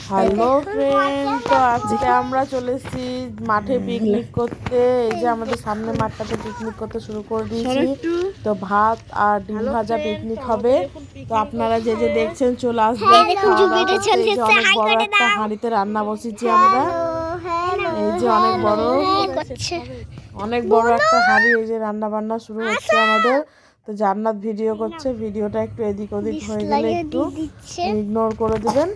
Hello friend, তো আজকে আমরা চলেছি মাঠে পিকনিক করতে। এই যে আমাদের সামনে মাঠটাতে পিকনিক করতে শুরু করে দিয়েছি। তো ভাত আর ডিম ভাজা পিকনিক হবে। তো আপনারা যে যে দেখছেন চলে আসবেন। এই যে অনেক বড় একটা হাঁড়িতে রান্না বসেছি আমরা। এই যে অনেক বড় একটা হাঁড়ি, এই যে রান্না বান্না শুরু হচ্ছে আমাদের। তো জান্নাত ভিডিও করছে, ভিডিওটা একটু এদিক ওদিক হয়ে গেলে একটু ইগনোর করে দিবেন।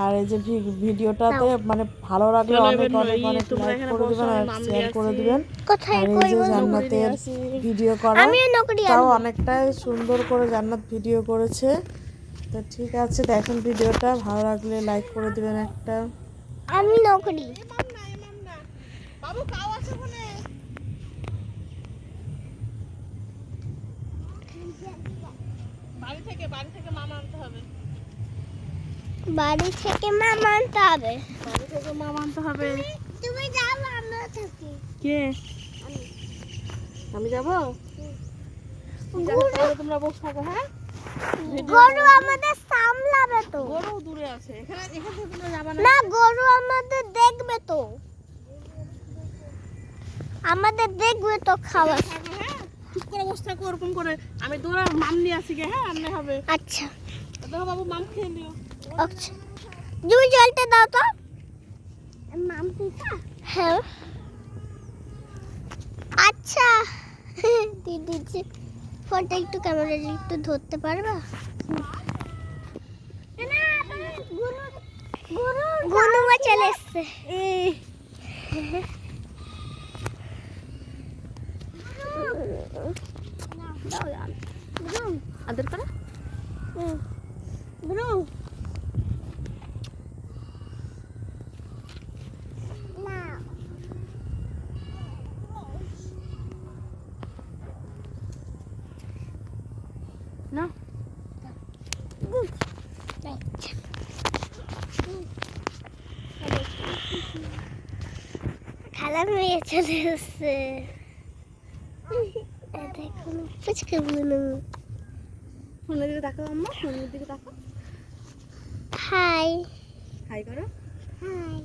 আর এই যে ভিডিওটাতে মানে ভালো লাগলে অনেক অনেক অনেক লাইক করে দিবেন আর শেয়ার করে দিবেন। আর এই যে জান্নাতের ভিডিও করা, তাও অনেকটাই সুন্দর করে জান্নাত ভিডিও করেছে। তো ঠিক আছে, দেখুন ভিডিওটা ভালো লাগলে লাইক করে দিবেন একটা। আমি নকরি বাবু কাও আছে ওখানে। বাড়ি থেকে মামা আনতে হবে। বাড়ি থেকে মামা আনতে হবে। তুমি যাও, আমরা থাকি। কে? আমি যাব। তোমরা বসে থাকো। হ্যাঁ, গরু আমাদের সামলাবে তো। গরু দূরে আছে, এখান থেকে তোমরা যাবে না। না, গরু আমাদের দেখবে তো, খাবার। হ্যাঁ, চুপ করে বসে থাকো ওরকম করে। আমি দৌড়া মাম নিয়ে আসি গে। হ্যাঁ, রান্না হবে। আচ্ছা দেখো বাবু, মাম খেয়ে নিও। আচ্ছা, তুমি জলটা দাও তো। মাম পিতা। হ্যাঁ, আচ্ছা দিদি ফোনটা একটু ক্যামেরা একটু ধরতে পারবা? গুনুমা চলে এসছে। আদর করে না। খালা মেয়ে চলে এসছে। দেখুন পুচকে বুনু। ফোনের দিকে তাকাও আম্মা, ফোনের দিকে তাকাও। হাই হাই করো। হাই।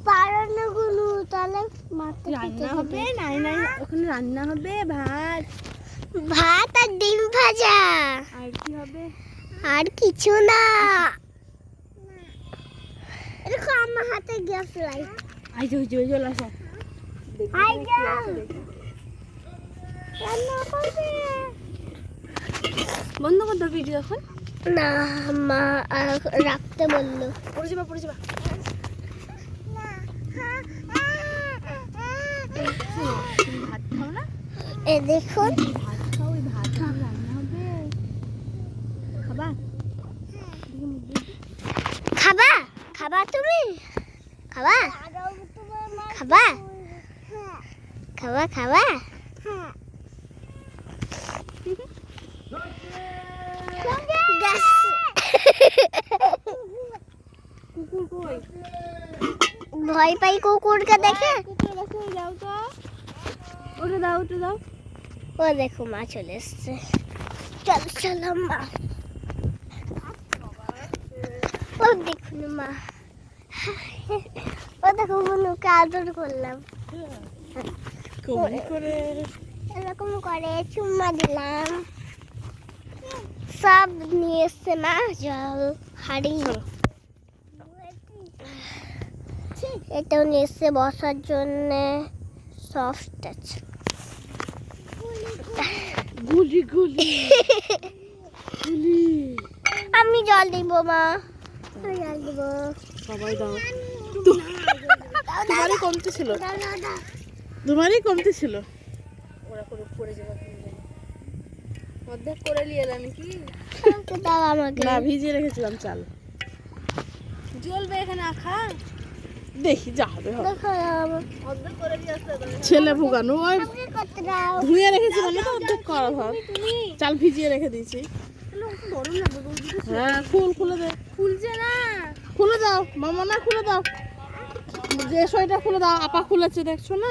পারানো গুনু তাহলে মাথা রান্না হবে। নাই নাই, ওখানে রান্না হবে ভাত আর ডিম ভাজা। আর কি হবে? আর কিছু না। দেখো আমার হাতে গ্যাস লাইট। আই যে চলে আসো। আই যা রান্না করবে। বন্ধ কর দাও ভিডিও এখন। না, মা রাখতে বললো। পড়ে যাবা। ভাত খাও না? এ দেখুন, ভাত খাও, ওই ভাত রান্না হবে। খাবা? খাবা তুমি? খাবা? কুকুর কই? ভয় পাই কুকুরকে দেখে। কুকুর কাছে যাও তো। ওটা দাও। ও দেখো মা চলে এসছে। চলো মা। ও দেখুন মা। ও দেখো বুনুকে আদর করলাম। এরকম করে চুম্মা দিলাম। সব নিয়ে এসছে মা, জল হাড়ি। এটাও নিয়ে এসছে বসার জন্য। সফট আছে। গুলি আমি জল দিব মা, জল দিব। সবাই দাও। তোমারই কমতে ছিল। ওরা করে পড়ে যাবে। অর্ধেক করে নিয়ে এলাম কি? দাও আমাকে। না, ভিজিয়ে রেখেছিলাম চাল। জ্বলবে এখানে আখা। দেখি যা হবে হবে। অর্ধেক করে নিয়ে আসতে হবে। ছেলে ভুগানো, ওই ধুয়ে রেখেছিলাম না, অর্ধেক করা ভাব। চাল ভিজিয়ে রেখে দিয়েছি। হ্যাঁ, খুলে দে। খুলছে না। খুলে দাও মামা, না খুলে দাও। যে সোয়েটার খুলে দাও, আপা খুলেছে দেখছো না?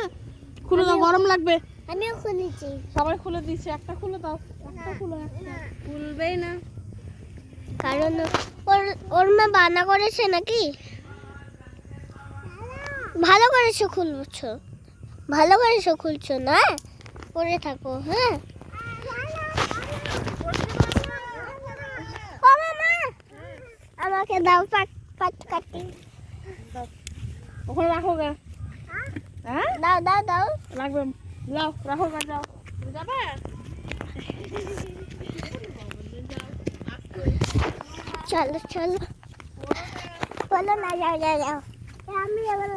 খুলে দাও, গরম লাগবে। আমিও খুলেছি। সবাই খুলে দিয়েছে, একটা খুলে দাও, একটা খুলে, একটা খুলবেই না। কারণ ওর মা বানা করেছে নাকি। ভালো করেছো খুলছো, ভালো করেছো খুলছো না, পরে থাকো। হ্যাঁ ও মামা, আমাকে দাও পাট পাট কাটি। ওখানে রাখো গা। হ্যাঁ দাও দাও দাও। লাগবে, যাও রাখো গা, যাও। যাবে? চলো চলো, বলো না, যাও যাও যাও। আমি আবার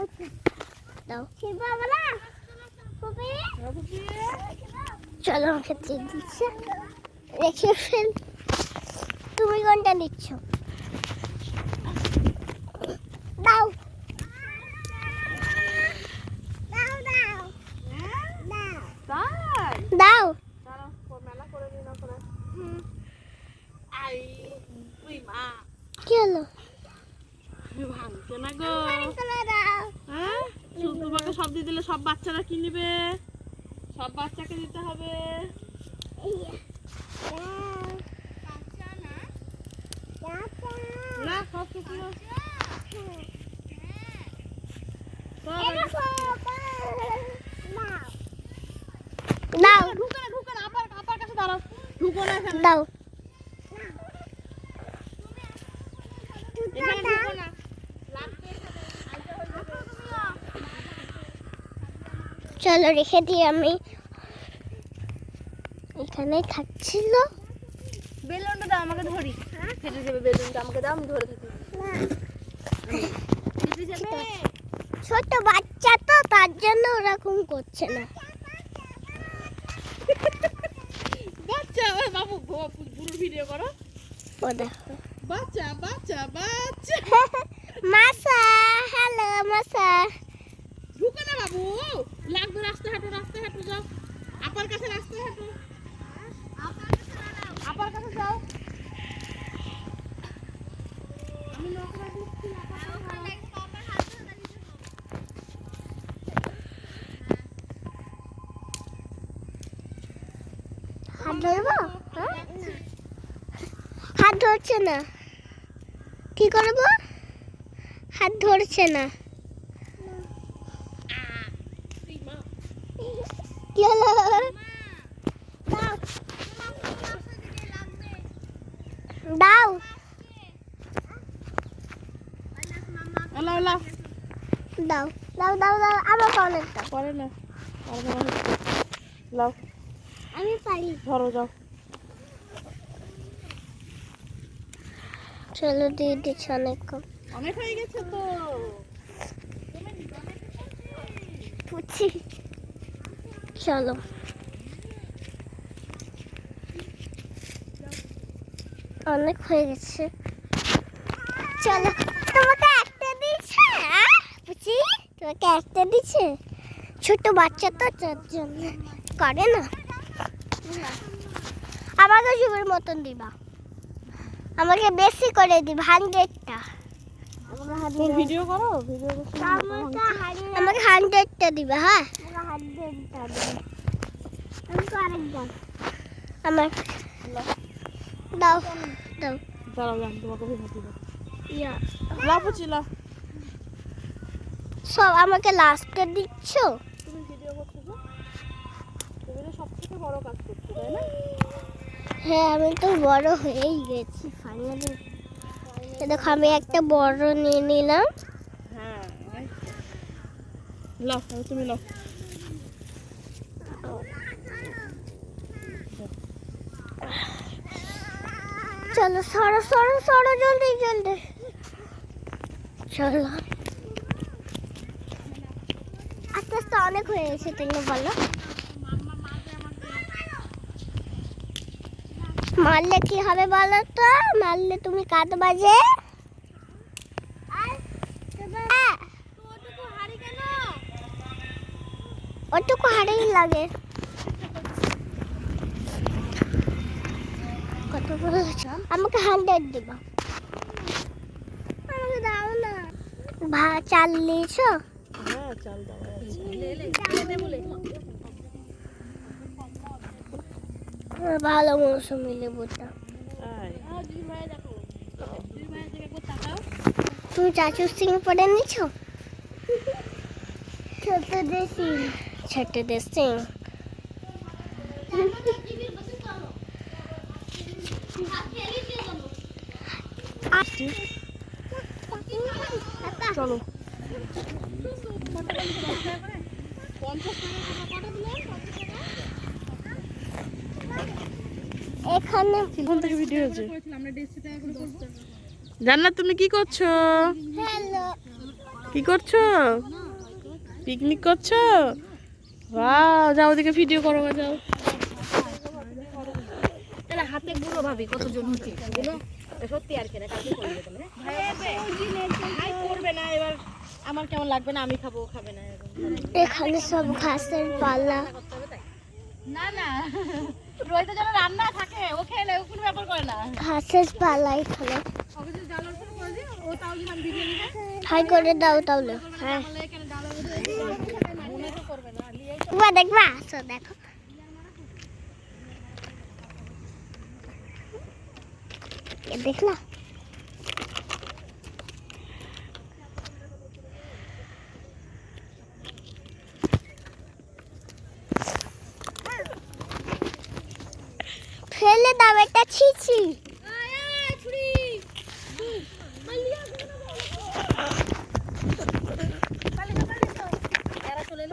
দাও, শিল্পা বলা চলো, আমাকে দিয়ে দিচ্ছে, রেখে ফেল। তুমি কোনটা নিচ্ছ? দাও দাও দাও তাই দাও। দাঁড়াও, মেলা করে দিই না করে। আই তুই মা কি হলো? ভাঙছে না গো। দাও। হ্যাঁ তোমাকে সব দিয়ে দিলে সব বাচ্চারা কি নেবে? সব বাচ্চাকে দিতে হবে। না সব টুকরো দাও ঢুকে না, ঢুকে না, আপার আপার কাছে দাঁড়াও, ঢুকো না এখানে, দাও। এখানে ঢুকো না, লাগবে এখানে। চলো রেখে দিই, আমি এখানেই থাকছিল। বেলুনটা দাও, আমাকে ধরি। ফেটে যাবে বেলুনটা, আমাকে দাও, আমি ধরে থাকি। ফেটে যাবে। ছোট বাচ্চা তো, তার জন্য ওরকম করছে না। বাচ্চা ওই বাবু পুরো ভিডিও করো। ও দেখো বাচ্চা বাচ্চা বাচ্চা, মাসা, হ্যালো মাসা। ঢুকে না বাবু, লাগবে। রাস্তা হাঁটো, রাস্তা হাঁটো, যাও আপার কাছে, রাস্তা হাঁটো, আপার কাছে যাও। আমি নকরা দিচ্ছি, হাত ধরবো? হাত ধরছে না, কি করবো? হাত ধরছে না, কি হলো? দাও দাও এলাও এলাও, দাও দাও দাও দাও, আমার অনেকটা। পরে না, পারবে না হচ্ছে। লাও আমি পারি। ধরো, যাও। চলো দিয়ে দিচ্ছি, অনেক কম। অনেক হয়ে গেছে তো। পুচি চলো, অনেক হয়ে গেছে। চলো, তোমাকে একটা দিচ্ছে, পুচি তোমাকে একটা দিচ্ছে। ছোট বাচ্চা তো, তার জন্য করে না। আমাকে যুগের মতন দিবা, আমাকে বেশি করে দিবা, 100টা। তুমি ভিডিও করো, ভিডিও করছো। আমাকে 100টা দিবা। হ্যাঁ 100টা দিবা। আমার দাও দাও। দাঁড়াও, যান তোমাকে ভিডিও দিব। ইয়া লাও পুচি, লাও। সব আমাকে লাস্টে দিচ্ছ। তুমি ভিডিও করছো তো, তুমি তো সবথেকে বড় কাজ করছো, তাই না? হ্যাঁ আমি তো বড় হয়েই গেছি ফাইনালি। দেখো আমি একটা বড় নিয়ে নিলাম। হ্যাঁ লাও, তুমি লাও। চলো সরো সরো সরো, জলদি জলদি চলো। আস্তে আস্তে অনেক হয়ে গেছে, তুমি বলো। মারলে কি হবে বলো তো? মারলে তুমি কাঁদবা যে। ওটুকু হাড়েই লাগে। কত বলেছ? আমাকে 100 দিবা। আমাকে দাও না। চাল নিয়েছো? হ্যাঁ চাল দাও। ভালো মৌসুমি লেবুটা। তুমি চাচুর সিং পরে নিছো? ছোটদের সিং। ছোটদের সিং। চলো এখানে কোন থেকে ভিডিও হচ্ছে? জান্নাত তুমি কি করছো? হ্যালো। কি করছো? পিকনিক করছো? বাহ, যাও ওদিকে ভিডিও করো, যাও। তাহলে হাতে গুঁড়ো ভাবি কতজন হচ্ছে এগুলো সত্যি আর কেনা কালকে করে দেবে না ভাই করবে না এবার আমার কেমন লাগবে না আমি খাবো ও খাবে না এখানে সব ঘাসের পালা। না না রোহিতের জন্য রান্না থাকে ও খেলে ও কোনো ব্যাপার করে না ঘাসের পালা এখানে। ওকে যদি ডাল অল্প করে দিই ও তাও যদি আমি বিরিয়ানি খাই হাই করে দাও তাহলে। হ্যাঁ তাহলে এখানে ডাল মনে তো করবে না লিয়ে বা দেখবা, আসো দেখো। দেখলা ফেলে দাও, এটা ছিছি।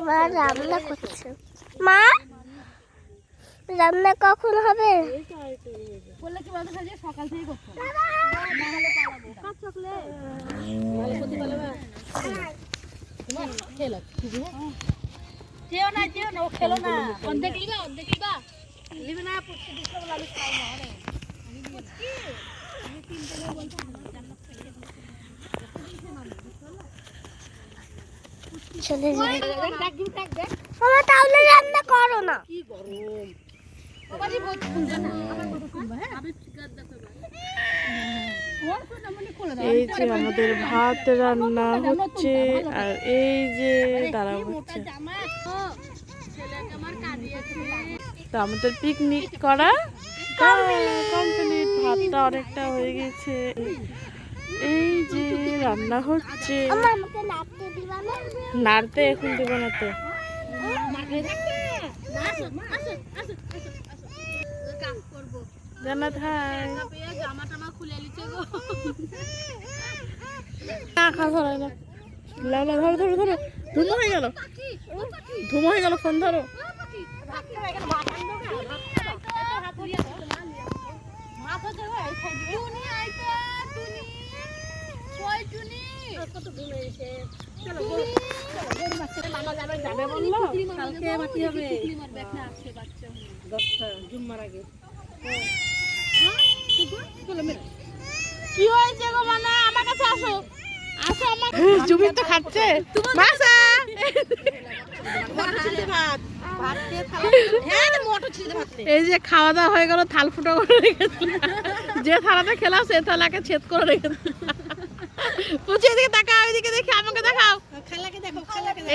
মা রান্না করছে। মা রান্না কখন হবে? বললে কি বলতে যে সকাল থেকে করতে হবে না হলে পালাবো কাজ চকলে ভালো করতে পারবে তোমার খেলো যেও না ও খেলো না অর্ধেক লিবা লিবে না পুষ্টি দিতে বলে আমি খাই না রে আমি তিনটে লোক বলতে চলে যাই। ডাক দে বাবা তাহলে রান্না করো না। কি গরম বাবাজি বহুত শুনবে না আমার কথা শুনবে হ্যাঁ আমি ঠিকার দেখো ওর কথা মনে করে দাও এই যে আমাদের ভাত রান্না হচ্ছে, আর এই যে দাঁড়া হচ্ছে। জামা ছেলেকে আমার কাঁদিয়েছে তো আমাদের পিকনিক করা কমপ্লিট, ভাতটা অনেকটা হয়ে গেছে। এই যে রান্না হচ্ছে। আমার আমাকে নাড়তে দিবা না? নাড়তে এখন দেবো না তো। জান্নাত হাই। জামা টামা খুলে নিচ্ছে গো না খাওয়া ধরো না, লাউলা ধরো ধরো ধরো, ধুমো হয়ে গেল, ধুমো হয়ে গেল, ফোন ধরো। কি হয়েছে গো মানা আমার কাছে আসো আসো আমার জুবিন তো খাচ্ছে মাসা। এই যে খাওয়া দাওয়া হয়ে গেল, থাল ফুটো করে রেখেছিল, যে থালাতে খেলাম সে থালাকে ছেদ করে রেখেছিল। পুচি এদিকে তাকাও, এদিকে দেখি, আমাকে দেখাও,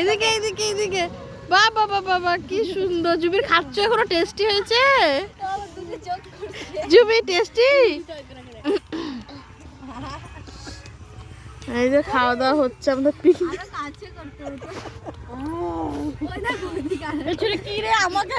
এদিকে এদিকে এদিকে। বাবা বাবা বাবা কি সুন্দর, জুবির খাচ্ছ এখনো, টেস্টি হয়েছে জুবি, টেস্টি। এই যে খাওয়া দাওয়া হচ্ছে আমাদের পিকনিক। কি রে আমাকে